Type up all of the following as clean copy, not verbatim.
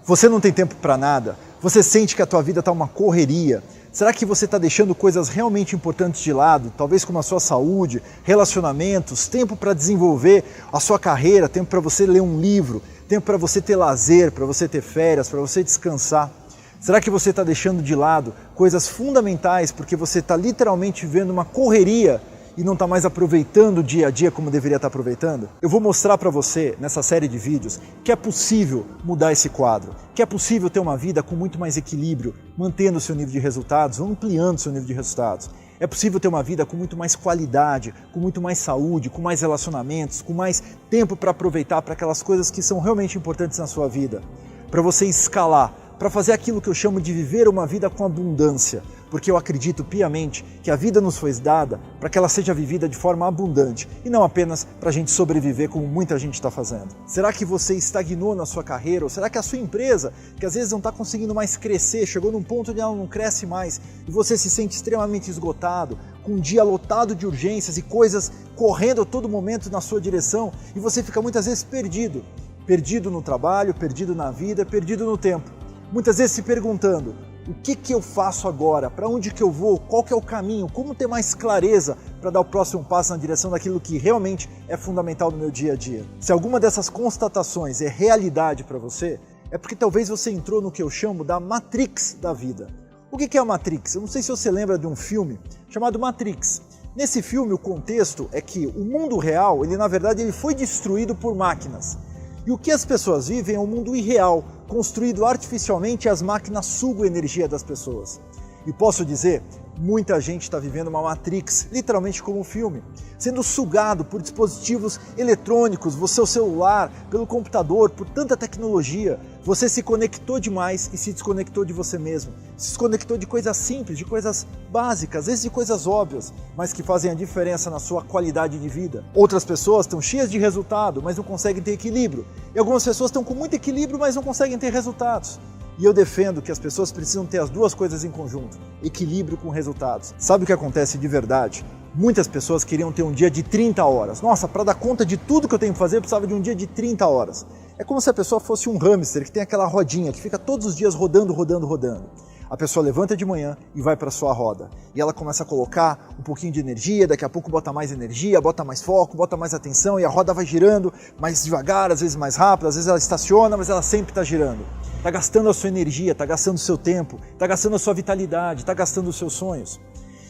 Você não tem tempo para nada? Você sente que a tua vida está uma correria? Será que você está deixando coisas realmente importantes de lado? Talvez como a sua saúde, relacionamentos, tempo para desenvolver a sua carreira, tempo para você ler um livro, tempo para você ter lazer, para você ter férias, para você descansar. Será que você está deixando de lado coisas fundamentais porque você está literalmente vivendo uma correria e não está mais aproveitando o dia a dia como deveria estar aproveitando? Eu vou mostrar para você, nessa série de vídeos, que é possível mudar esse quadro, que é possível ter uma vida com muito mais equilíbrio, mantendo o seu nível de resultados, ampliando o seu nível de resultados. É possível ter uma vida com muito mais qualidade, com muito mais saúde, com mais relacionamentos, com mais tempo para aproveitar para aquelas coisas que são realmente importantes na sua vida. Para você escalar, para fazer aquilo que eu chamo de viver uma vida com abundância, porque eu acredito piamente que a vida nos foi dada para que ela seja vivida de forma abundante e não apenas para a gente sobreviver como muita gente está fazendo. Será que você estagnou na sua carreira ou será que a sua empresa, que às vezes não está conseguindo mais crescer, chegou num ponto onde ela não cresce mais e você se sente extremamente esgotado, com um dia lotado de urgências e coisas correndo a todo momento na sua direção e você fica muitas vezes perdido, perdido no trabalho, perdido na vida, perdido no tempo. Muitas vezes se perguntando, o que eu faço agora? Para onde que eu vou? Qual que é o caminho? Como ter mais clareza para dar o próximo passo na direção daquilo que realmente é fundamental no meu dia a dia? Se alguma dessas constatações é realidade para você, é porque talvez você entrou no que eu chamo da Matrix da vida. O que é a Matrix? Eu não sei se você lembra de um filme chamado Matrix. Nesse filme o contexto é que o mundo real, na verdade ele foi destruído por máquinas. E o que as pessoas vivem é um mundo irreal, construído artificialmente e as máquinas sugam a energia das pessoas. E posso dizer, muita gente está vivendo uma Matrix, literalmente como um filme, sendo sugado por dispositivos eletrônicos, seu celular, pelo computador, por tanta tecnologia. Você se conectou demais e se desconectou de você mesmo. Se desconectou de coisas simples, de coisas básicas, às vezes de coisas óbvias, mas que fazem a diferença na sua qualidade de vida. Outras pessoas estão cheias de resultado, mas não conseguem ter equilíbrio. E algumas pessoas estão com muito equilíbrio, mas não conseguem ter resultados. E eu defendo que as pessoas precisam ter as duas coisas em conjunto, equilíbrio com resultados. Sabe o que acontece de verdade? Muitas pessoas queriam ter um dia de 30 horas. Nossa, para dar conta de tudo que eu tenho que fazer, eu precisava de um dia de 30 horas. É como se a pessoa fosse um hamster que tem aquela rodinha que fica todos os dias rodando, rodando, rodando. A pessoa levanta de manhã e vai para a sua roda. E ela começa a colocar um pouquinho de energia, daqui a pouco bota mais energia, bota mais foco, bota mais atenção e a roda vai girando mais devagar, às vezes mais rápido, às vezes ela estaciona, mas ela sempre está girando. Está gastando a sua energia, está gastando o seu tempo, está gastando a sua vitalidade, está gastando os seus sonhos.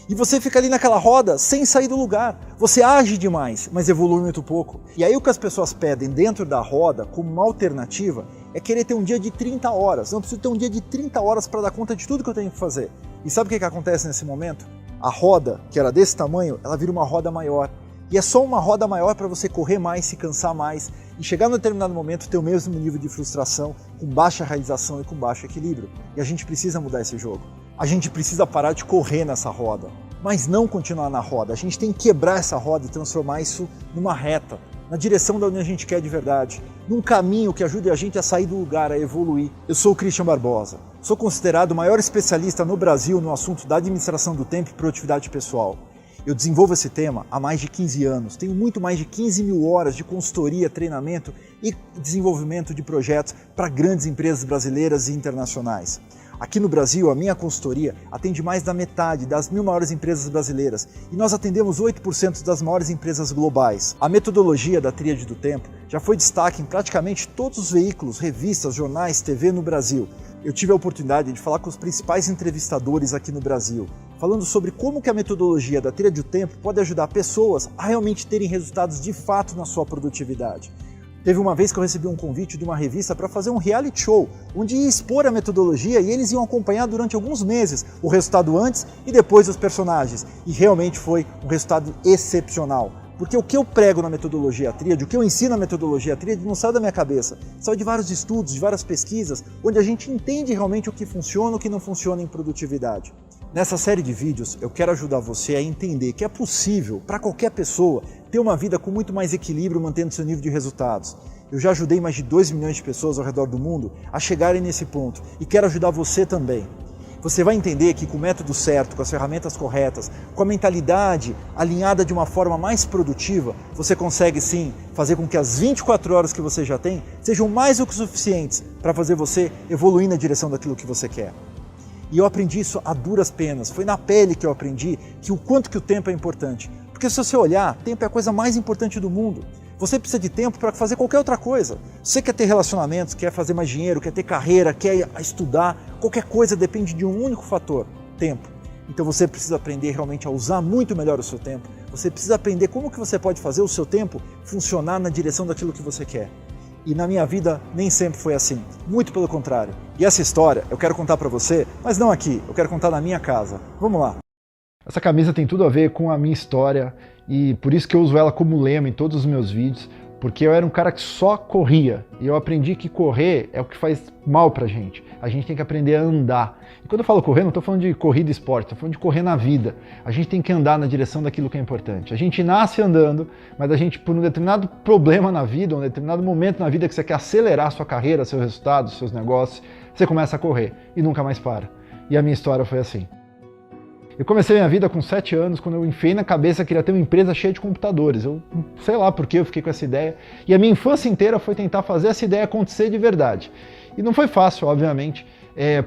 E você fica ali naquela roda sem sair do lugar. Você age demais, mas evolui muito pouco. E aí o que as pessoas pedem dentro da roda, como uma alternativa, é querer ter um dia de 30 horas. Não preciso ter um dia de 30 horas para dar conta de tudo que eu tenho que fazer. E sabe o que acontece nesse momento? A roda, que era desse tamanho, ela vira uma roda maior. E é só uma roda maior para você correr mais, se cansar mais e chegar num determinado momento ter o mesmo nível de frustração, com baixa realização e com baixo equilíbrio. E a gente precisa mudar esse jogo. A gente precisa parar de correr nessa roda, mas não continuar na roda. A gente tem que quebrar essa roda e transformar isso numa reta, na direção da onde a gente quer de verdade, num caminho que ajude a gente a sair do lugar, a evoluir. Eu sou o Christian Barbosa, sou considerado o maior especialista no Brasil no assunto da administração do tempo e produtividade pessoal. Eu desenvolvo esse tema há mais de 15 anos, tenho muito mais de 15 mil horas de consultoria, treinamento e desenvolvimento de projetos para grandes empresas brasileiras e internacionais. Aqui no Brasil, a minha consultoria atende mais da metade das 1000 maiores empresas brasileiras e nós atendemos 8% das maiores empresas globais. A metodologia da Tríade do Tempo já foi destaque em praticamente todos os veículos, revistas, jornais, TV no Brasil. Eu tive a oportunidade de falar com os principais entrevistadores aqui no Brasil, falando sobre como que a metodologia da Tríade do Tempo pode ajudar pessoas a realmente terem resultados de fato na sua produtividade. Teve uma vez que eu recebi um convite de uma revista para fazer um reality show, onde ia expor a metodologia e eles iam acompanhar durante alguns meses o resultado antes e depois dos personagens. E realmente foi um resultado excepcional. Porque o que eu prego na metodologia Tríade, o que eu ensino na metodologia Tríade não sai da minha cabeça. Sai de vários estudos, de várias pesquisas, onde a gente entende realmente o que funciona e o que não funciona em produtividade. Nessa série de vídeos, eu quero ajudar você a entender que é possível, para qualquer pessoa, ter uma vida com muito mais equilíbrio mantendo seu nível de resultados. Eu já ajudei mais de 2 milhões de pessoas ao redor do mundo a chegarem nesse ponto e quero ajudar você também. você vai entender que com o método certo, com as ferramentas corretas, com a mentalidade alinhada de uma forma mais produtiva, você consegue sim fazer com que as 24 horas que você já tem sejam mais do que suficientes para fazer você evoluir na direção daquilo que você quer. E eu aprendi isso a duras penas, foi na pele que eu aprendi que o quanto que o tempo é importante. Porque se você olhar, tempo é a coisa mais importante do mundo. Você precisa de tempo para fazer qualquer outra coisa. Você quer ter relacionamentos, quer fazer mais dinheiro, quer ter carreira, quer estudar, qualquer coisa depende de um único fator, tempo. Então você precisa aprender realmente a usar muito melhor o seu tempo. Você precisa aprender como que você pode fazer o seu tempo funcionar na direção daquilo que você quer. E na minha vida nem sempre foi assim, muito pelo contrário. E essa história eu quero contar para você, mas não aqui, eu quero contar na minha casa. Vamos lá. Essa camisa tem tudo a ver com a minha história e por isso que eu uso ela como lema em todos os meus vídeos, porque eu era um cara que só corria e eu aprendi que correr é o que faz mal pra gente. A gente tem que aprender a andar. E quando eu falo correr, não estou falando de corrida e esporte, estou falando de correr na vida. A gente tem que andar na direção daquilo que é importante. A gente nasce andando, mas a gente, por um determinado problema na vida, um determinado momento na vida que você quer acelerar a sua carreira, seus resultados, seus negócios, você começa a correr e nunca mais para. E a minha história foi assim. Eu comecei minha vida com 7 anos, quando eu enfiei na cabeça que queria ter uma empresa cheia de computadores. Eu sei lá por que eu fiquei com essa ideia. E a minha infância inteira foi tentar fazer essa ideia acontecer de verdade. E não foi fácil, obviamente,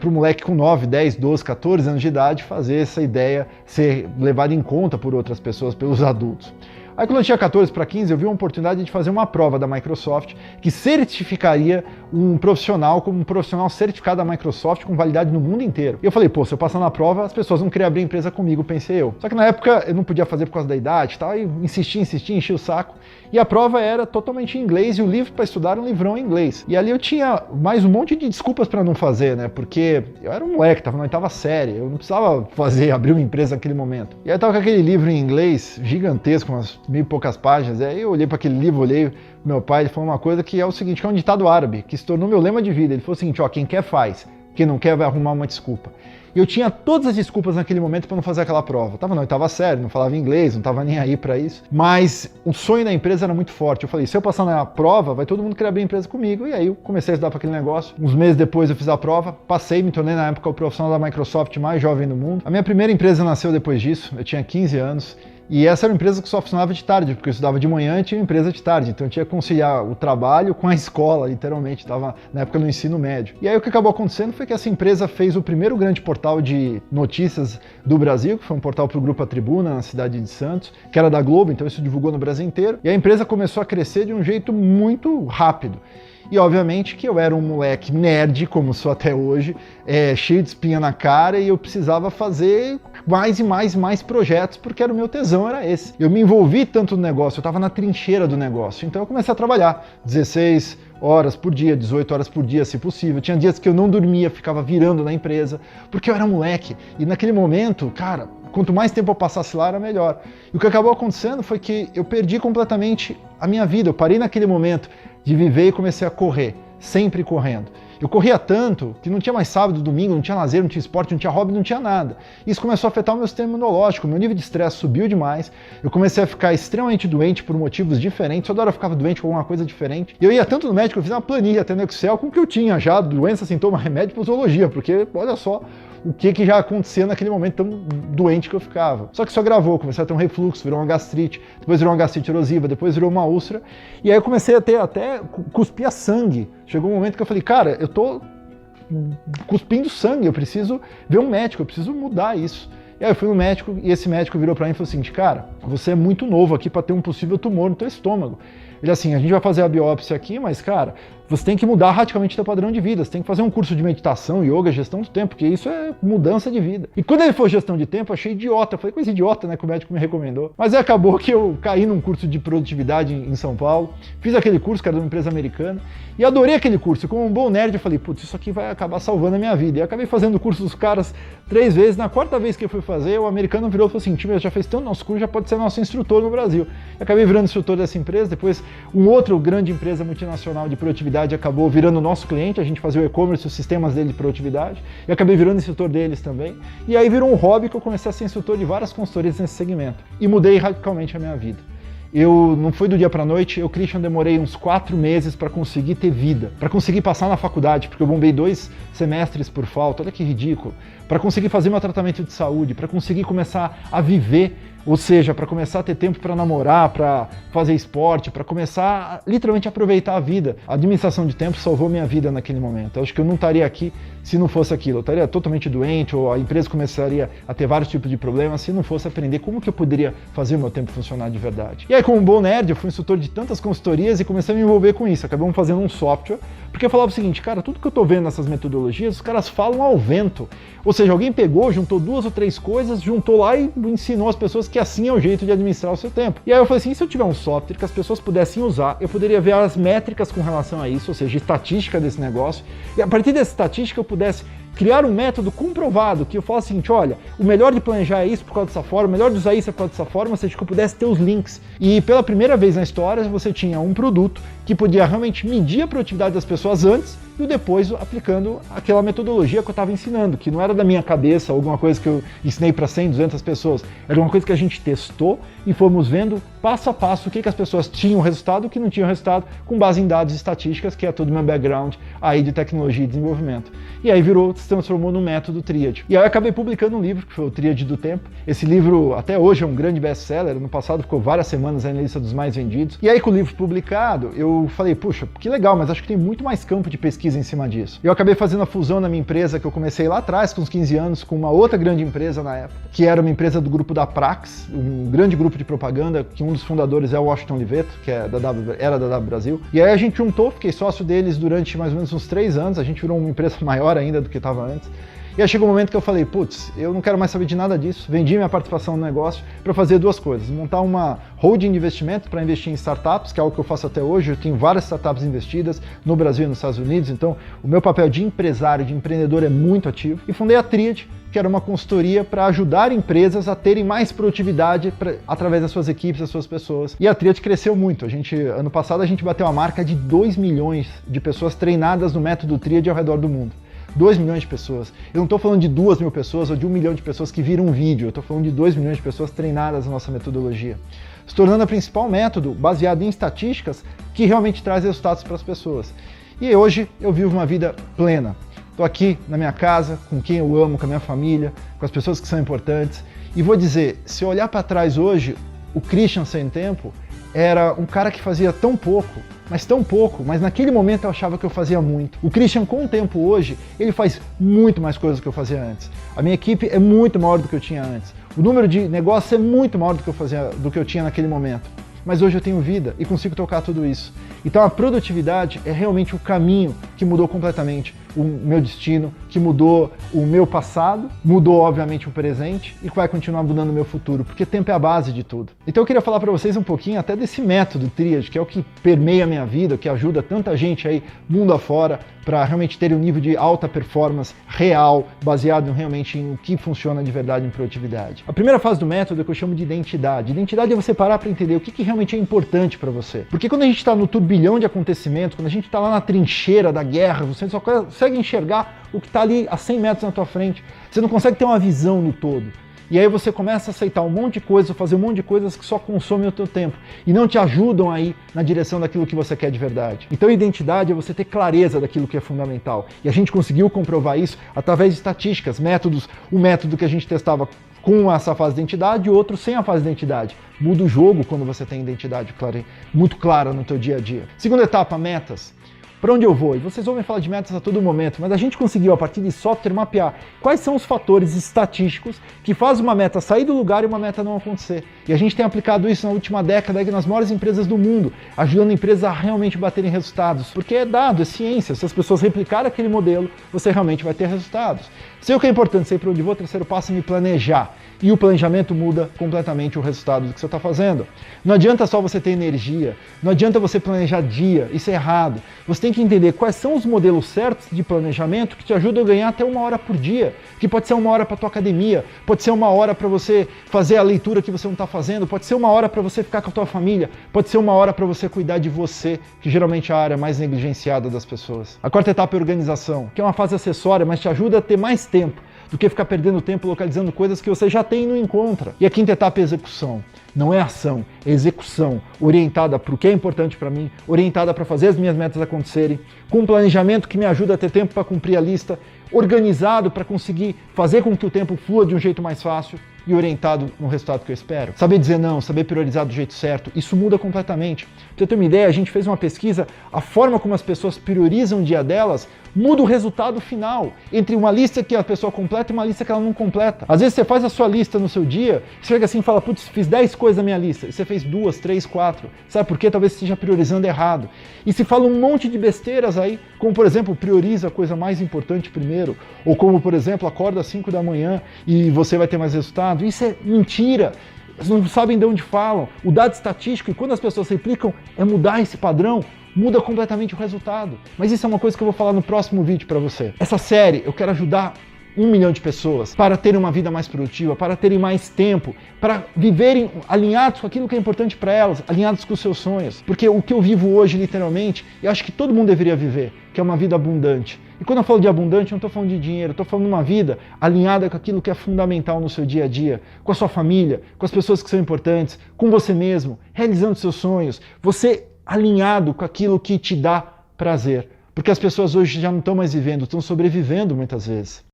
para o moleque com 9, 10, 12, 14 anos de idade fazer essa ideia ser levada em conta por outras pessoas, pelos adultos. Aí quando eu tinha 14 para 15, eu vi uma oportunidade de fazer uma prova da Microsoft que certificaria um profissional como um profissional certificado da Microsoft com validade no mundo inteiro. E eu falei, pô, se eu passar na prova, as pessoas vão querer abrir empresa comigo, pensei eu. Só que na época eu não podia fazer por causa da idade e tal, e insisti, enchi o saco. E a prova era totalmente em inglês e o livro para estudar era um livrão em inglês. E ali eu tinha mais um monte de desculpas para não fazer, né? Porque eu era um moleque, tava na 8ª série, eu não precisava abrir uma empresa naquele momento. E aí tava com aquele livro em inglês gigantesco, umas 1000 e poucas páginas. Aí eu olhei para aquele livro, olhei meu pai, ele falou uma coisa que é o seguinte, que é um ditado árabe, que se tornou meu lema de vida. Ele falou o seguinte, ó, quem quer faz, quem não quer vai arrumar uma desculpa. E eu tinha todas as desculpas naquele momento para não fazer aquela prova. Eu tava na 8ª série, não falava inglês, não tava nem aí para isso. Mas o sonho da empresa era muito forte. Eu falei, se eu passar na prova, vai todo mundo querer abrir empresa comigo. E aí eu comecei a estudar para aquele negócio. Uns meses depois eu fiz a prova, passei, me tornei na época o profissional da Microsoft mais jovem do mundo. A minha primeira empresa nasceu depois disso, eu tinha 15 anos. E essa era uma empresa que só funcionava de tarde, porque eu estudava de manhã e tinha uma empresa de tarde. Então eu tinha que conciliar o trabalho com a escola, literalmente. Estava na época no ensino médio. E aí o que acabou acontecendo foi que essa empresa fez o primeiro grande portal de notícias do Brasil, que foi um portal para o Grupo A Tribuna, na cidade de Santos, que era da Globo, então isso divulgou no Brasil inteiro. E a empresa começou a crescer de um jeito muito rápido. E obviamente que eu era um moleque nerd, como sou até hoje, cheio de espinha na cara, e eu precisava fazer mais e mais projetos, porque era o meu tesão, era esse. Eu me envolvi tanto no negócio, eu estava na trincheira do negócio, então eu comecei a trabalhar 16 horas por dia, 18 horas por dia, se possível. Tinha dias que eu não dormia, ficava virando na empresa, porque eu era moleque. E naquele momento, cara, quanto mais tempo eu passasse lá, era melhor. E o que acabou acontecendo foi que eu perdi completamente a minha vida. Eu parei naquele momento de viver e comecei a correr, sempre correndo. Eu corria tanto que não tinha mais sábado, domingo, não tinha lazer, não tinha esporte, não tinha hobby, não tinha nada. Isso começou a afetar o meu sistema imunológico, meu nível de estresse subiu demais, eu comecei a ficar extremamente doente por motivos diferentes, toda hora eu ficava doente com alguma coisa diferente. E eu ia tanto no médico, eu fiz uma planilha até no Excel com o que eu tinha já, doença, sintoma, remédio, posologia, porque olha só o que já acontecia naquele momento tão doente que eu ficava. Só que isso agravou, comecei a ter um refluxo, virou uma gastrite, depois virou uma gastrite erosiva, depois virou uma úlcera, e aí eu comecei a ter até cuspia sangue. Chegou um momento que eu falei, cara, eu tô cuspindo sangue, eu preciso ver um médico, eu preciso mudar isso. E aí eu fui no médico e esse médico virou pra mim e falou assim, cara, você é muito novo aqui para ter um possível tumor no teu estômago. Ele assim, a gente vai fazer a biópsia aqui, mas cara, você tem que mudar radicalmente seu padrão de vida, você tem que fazer um curso de meditação, yoga, gestão do tempo, porque isso é mudança de vida. E quando ele foi gestão de tempo, eu achei idiota, eu falei, coisa idiota, né, que o médico me recomendou. Mas aí acabou que eu caí num curso de produtividade em São Paulo, fiz aquele curso, que era de uma empresa americana, e adorei aquele curso. E como um bom nerd, eu falei, putz, isso aqui vai acabar salvando a minha vida. E eu acabei fazendo o curso dos caras 3 vezes, na 4ª vez que eu fui fazer, o americano virou e falou assim, time, já fez tanto nosso curso, já pode ser nosso instrutor no Brasil. Eu acabei virando instrutor dessa empresa, depois um outro grande empresa multinacional de produtividade acabou virando nosso cliente, a gente fazia o e-commerce, os sistemas dele de produtividade, e acabei virando instrutor deles também, e aí virou um hobby que eu comecei a ser instrutor de várias consultorias nesse segmento, e mudei radicalmente a minha vida. não foi do dia para a noite, eu, Christian, demorei uns 4 meses para conseguir ter vida, para conseguir passar na faculdade, porque eu bombei 2 semestres por falta, olha que ridículo, para conseguir fazer meu tratamento de saúde, para conseguir começar a viver, ou seja, para começar a ter tempo para namorar, para fazer esporte, para começar a, literalmente, aproveitar a vida. A administração de tempo salvou minha vida naquele momento. Eu acho que eu não estaria aqui se não fosse aquilo. Eu estaria totalmente doente, ou a empresa começaria a ter vários tipos de problemas se não fosse aprender como que eu poderia fazer o meu tempo funcionar de verdade. E aí, como um bom nerd, eu fui instrutor de tantas consultorias e comecei a me envolver com isso. Acabamos fazendo um software, porque eu falava o seguinte, cara, tudo que eu estou vendo nessas metodologias, os caras falam ao vento. Ou seja, alguém pegou, juntou 2 ou 3 coisas, juntou lá e ensinou as pessoas que assim é o jeito de administrar o seu tempo. E aí eu falei assim, se eu tiver um software que as pessoas pudessem usar, eu poderia ver as métricas com relação a isso, ou seja, estatística desse negócio, e a partir dessa estatística eu pudesse criar um método comprovado, que eu falo o seguinte, olha, o melhor de planejar é isso por causa dessa forma, o melhor de usar isso é por causa dessa forma, ou seja, que eu pudesse ter os links. E pela primeira vez na história, você tinha um produto que podia realmente medir a produtividade das pessoas antes e depois aplicando aquela metodologia que eu estava ensinando, que não era da minha cabeça, alguma coisa que eu ensinei para 100, 200 pessoas, era uma coisa que a gente testou e fomos vendo passo a passo o que as pessoas tinham resultado e o que não tinham resultado, com base em dados e estatísticas, que é todo o meu background aí de tecnologia e desenvolvimento. E aí se transformou no método Tríade. E aí eu acabei publicando um livro, que foi o Tríade do Tempo. Esse livro até hoje é um grande best-seller, no passado ficou várias semanas aí na lista dos mais vendidos. E aí com o livro publicado, eu falei, puxa, que legal, mas acho que tem muito mais campo de pesquisa em cima disso. Eu acabei fazendo a fusão na minha empresa, que eu comecei lá atrás, com uns 15 anos, com uma outra grande empresa na época, que era uma empresa do grupo da Prax, um grande grupo de propaganda, que um dos fundadores é o Washington Oliveto, que era da W Brasil. E aí a gente juntou, fiquei sócio deles durante mais ou menos uns 3 anos, a gente virou uma empresa maior ainda do que estava antes. E aí chegou um momento que eu falei, putz, eu não quero mais saber de nada disso, vendi minha participação no negócio para fazer 2 coisas, montar uma holding de investimento para investir em startups, que é algo que eu faço até hoje, eu tenho várias startups investidas no Brasil e nos Estados Unidos, então o meu papel de empresário, de empreendedor é muito ativo, e fundei a Tríade, que era uma consultoria para ajudar empresas a terem mais produtividade através das suas equipes, das suas pessoas. E a Tríade cresceu muito. Ano passado a gente bateu a marca de 2 milhões de pessoas treinadas no método Tríade ao redor do mundo. 2 milhões de pessoas. Eu não estou falando de 2 mil pessoas ou de 1 milhão de pessoas que viram um vídeo, eu estou falando de 2 milhões de pessoas treinadas na nossa metodologia, se tornando o principal método baseado em estatísticas que realmente traz resultados para as pessoas. E hoje eu vivo uma vida plena. Estou aqui na minha casa, com quem eu amo, com a minha família, com as pessoas que são importantes. E vou dizer, se eu olhar para trás hoje, o Christian Sem Tempo era um cara que fazia tão pouco, mas naquele momento eu achava que eu fazia muito. O Christian, com o tempo hoje, ele faz muito mais coisas do que eu fazia antes. A minha equipe é muito maior do que eu tinha antes. O número de negócios é muito maior do que eu tinha naquele momento. Mas hoje eu tenho vida e consigo tocar tudo isso. Então a produtividade é realmente o caminho que mudou completamente o meu destino, que mudou o meu passado, mudou obviamente o presente e vai continuar mudando o meu futuro, porque tempo é a base de tudo. Então eu queria falar para vocês um pouquinho até desse método Tríade, que é o que permeia a minha vida, que ajuda tanta gente aí mundo afora para realmente ter um nível de alta performance real, baseado realmente em o que funciona de verdade em produtividade. A primeira fase do método é que eu chamo de identidade. Identidade é você parar para entender o que realmente é importante para você. Porque quando a gente está no turbilhão de acontecimentos, quando a gente está lá na trincheira da guerra, você só consegue enxergar o que está ali a 100 metros na tua frente. Você não consegue ter uma visão no todo. E aí você começa a aceitar um monte de coisas, fazer um monte de coisas que só consomem o teu tempo e não te ajudam aí na direção daquilo que você quer de verdade. Então identidade é você ter clareza daquilo que é fundamental. E a gente conseguiu comprovar isso através de estatísticas, métodos, o método que a gente testava com essa fase de identidade e outro sem a fase de identidade. Muda o jogo quando você tem identidade muito clara no teu dia a dia. Segunda etapa, metas. Para onde eu vou? E vocês ouvem falar de metas a todo momento, mas a gente conseguiu, a partir de software, mapear quais são os fatores estatísticos que fazem uma meta sair do lugar e uma meta não acontecer. E a gente tem aplicado isso na última década aí nas maiores empresas do mundo, ajudando empresas a realmente baterem resultados, porque é dado, é ciência. Se as pessoas replicarem aquele modelo, você realmente vai ter resultados. Sei o que é importante, sei para onde vou, o terceiro passo é me planejar. E o planejamento muda completamente o resultado do que você está fazendo. Não adianta só você ter energia, não adianta você planejar dia, isso é errado. Você tem que entender quais são os modelos certos de planejamento que te ajudam a ganhar até 1 hora por dia, que pode ser 1 hora para a tua academia, pode ser 1 hora para você fazer a leitura que você não está fazendo, pode ser 1 hora para você ficar com a tua família, pode ser 1 hora para você cuidar de você, que geralmente é a área mais negligenciada das pessoas. A quarta etapa é organização, que é uma fase acessória, mas te ajuda a ter mais tempo do que ficar perdendo tempo localizando coisas que você já tem e não encontra. E a quinta etapa é execução, não é ação, é execução, orientada para o que é importante para mim, orientada para fazer as minhas metas acontecerem, com um planejamento que me ajuda a ter tempo para cumprir a lista, organizado para conseguir fazer com que o tempo flua de um jeito mais fácil e orientado no resultado que eu espero. Saber dizer não, saber priorizar do jeito certo, isso muda completamente. Pra você ter uma ideia, a gente fez uma pesquisa, a forma como as pessoas priorizam o dia delas muda o resultado final, entre uma lista que a pessoa completa e uma lista que ela não completa. Às vezes você faz a sua lista no seu dia, você chega assim e fala, putz, fiz 10 coisas na minha lista, e você fez 2, 3, 4. Sabe por quê? Talvez você esteja priorizando errado. E se fala um monte de besteiras aí, como por exemplo, prioriza a coisa mais importante primeiro, ou como por exemplo, acorda às 5 da manhã e você vai ter mais resultado. Isso é mentira. Eles não sabem de onde falam. O dado estatístico, e quando as pessoas replicam, é mudar esse padrão, muda completamente o resultado. Mas isso é uma coisa que eu vou falar no próximo vídeo para você. Essa série, eu quero ajudar 1 milhão de pessoas para terem uma vida mais produtiva, para terem mais tempo, para viverem alinhados com aquilo que é importante para elas, alinhados com os seus sonhos. Porque o que eu vivo hoje, literalmente, eu acho que todo mundo deveria viver, que é uma vida abundante. E quando eu falo de abundante, eu não estou falando de dinheiro, eu estou falando de uma vida alinhada com aquilo que é fundamental no seu dia a dia, com a sua família, com as pessoas que são importantes, com você mesmo, realizando seus sonhos, você alinhado com aquilo que te dá prazer. Porque as pessoas hoje já não estão mais vivendo, estão sobrevivendo muitas vezes.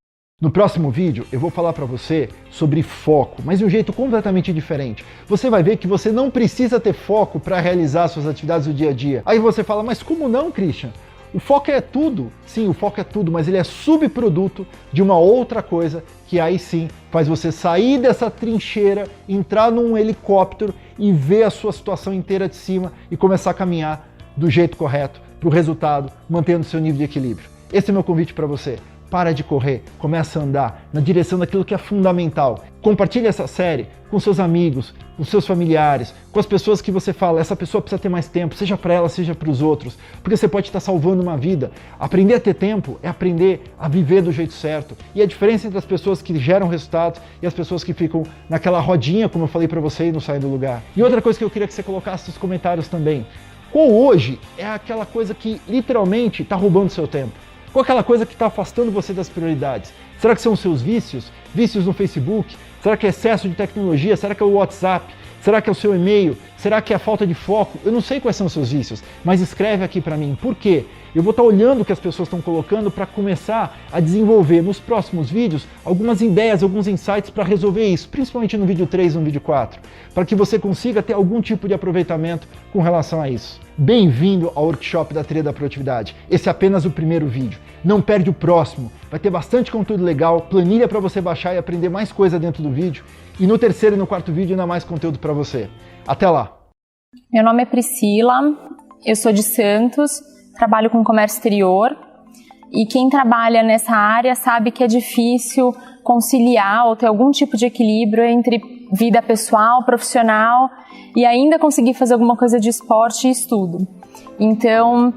No próximo vídeo eu vou falar para você sobre foco, mas de um jeito completamente diferente. Você vai ver que você não precisa ter foco para realizar suas atividades do dia a dia. Aí você fala, mas como não, Christian? O foco é tudo. Sim, o foco é tudo, mas ele é subproduto de uma outra coisa que aí sim faz você sair dessa trincheira, entrar num helicóptero e ver a sua situação inteira de cima e começar a caminhar do jeito correto, para o resultado, mantendo seu nível de equilíbrio. Esse é o meu convite para você. Para de correr, começa a andar na direção daquilo que é fundamental. Compartilhe essa série com seus amigos, com seus familiares, com as pessoas que você fala, essa pessoa precisa ter mais tempo, seja para ela, seja para os outros, porque você pode estar salvando uma vida. Aprender a ter tempo é aprender a viver do jeito certo. E a diferença entre as pessoas que geram resultados e as pessoas que ficam naquela rodinha, como eu falei para você, e não saem do lugar. E outra coisa que eu queria que você colocasse nos comentários também. Qual hoje é aquela coisa que literalmente está roubando seu tempo? Qual aquela coisa que está afastando você das prioridades? Será que são os seus vícios? Vícios no Facebook? Será que é excesso de tecnologia? Será que é o WhatsApp? Será que é o seu e-mail? Será que é a falta de foco? Eu não sei quais são os seus vícios, mas escreve aqui para mim. Por quê? Eu vou estar olhando o que as pessoas estão colocando para começar a desenvolver nos próximos vídeos algumas ideias, alguns insights para resolver isso, principalmente no vídeo 3 e no vídeo 4, para que você consiga ter algum tipo de aproveitamento com relação a isso. Bem-vindo ao workshop da Trilha da Produtividade. Esse é apenas o primeiro vídeo. Não perde o próximo. Vai ter bastante conteúdo legal, planilha para você baixar e aprender mais coisa dentro do vídeo. E no terceiro e no quarto vídeo ainda mais conteúdo para você. Até lá! Meu nome é Priscila, eu sou de Santos, trabalho com comércio exterior e quem trabalha nessa área sabe que é difícil conciliar ou ter algum tipo de equilíbrio entre vida pessoal, profissional e ainda conseguir fazer alguma coisa de esporte e estudo. Então,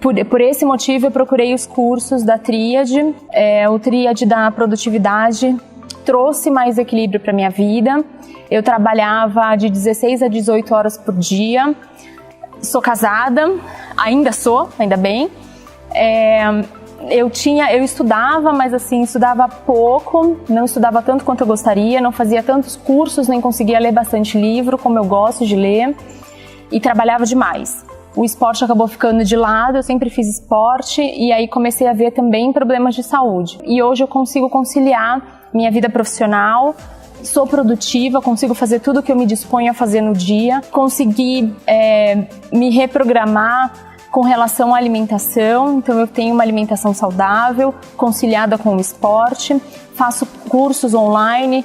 por esse motivo eu procurei os cursos da Tríade, o Tríade da Produtividade trouxe mais equilíbrio para minha vida. Eu trabalhava de 16 a 18 horas por dia. Sou casada, ainda sou, ainda bem. Eu estudava, mas assim, estudava pouco, não estudava tanto quanto eu gostaria, não fazia tantos cursos, nem conseguia ler bastante livro, como eu gosto de ler, e trabalhava demais. O esporte acabou ficando de lado, eu sempre fiz esporte, e aí comecei a ver também problemas de saúde. E hoje eu consigo conciliar minha vida profissional, sou produtiva, consigo fazer tudo o que eu me disponho a fazer no dia, consegui me reprogramar com relação à alimentação, então eu tenho uma alimentação saudável, conciliada com o esporte, faço cursos online,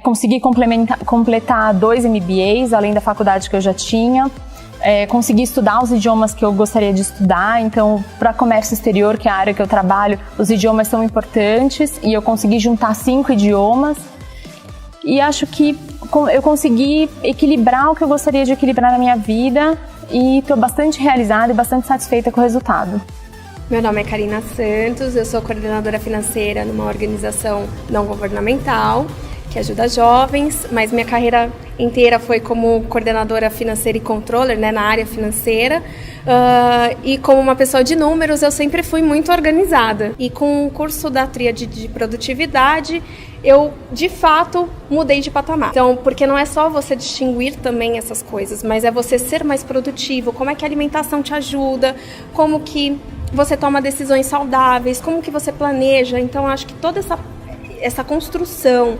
consegui completar 2 MBAs, além da faculdade que eu já tinha, consegui estudar os idiomas que eu gostaria de estudar, então para comércio exterior, que é a área que eu trabalho, os idiomas são importantes e eu consegui juntar 5 idiomas e acho que eu consegui equilibrar o que eu gostaria de equilibrar na minha vida e estou bastante realizada e bastante satisfeita com o resultado. Meu nome é Karina Santos, eu sou coordenadora financeira numa organização não governamental, que ajuda jovens, mas minha carreira inteira foi como coordenadora financeira e controller, né, na área financeira. E como uma pessoa de números, eu sempre fui muito organizada. E com o curso da Tríade de Produtividade, eu, de fato, mudei de patamar. Então, porque não é só você distinguir também essas coisas, mas é você ser mais produtivo, como é que a alimentação te ajuda, como que você toma decisões saudáveis, como que você planeja. Então, acho que toda essa construção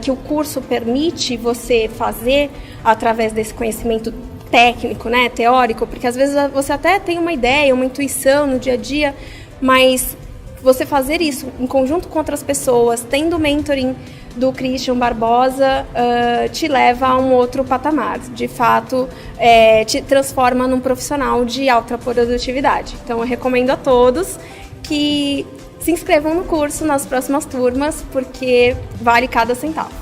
que o curso permite você fazer através desse conhecimento técnico, né, teórico, porque às vezes você até tem uma ideia, uma intuição no dia a dia, mas você fazer isso em conjunto com outras pessoas, tendo o mentoring do Christian Barbosa, te leva a um outro patamar. De fato, te transforma num profissional de alta produtividade. Então, eu recomendo a todos que se inscrevam no curso nas próximas turmas, porque vale cada centavo.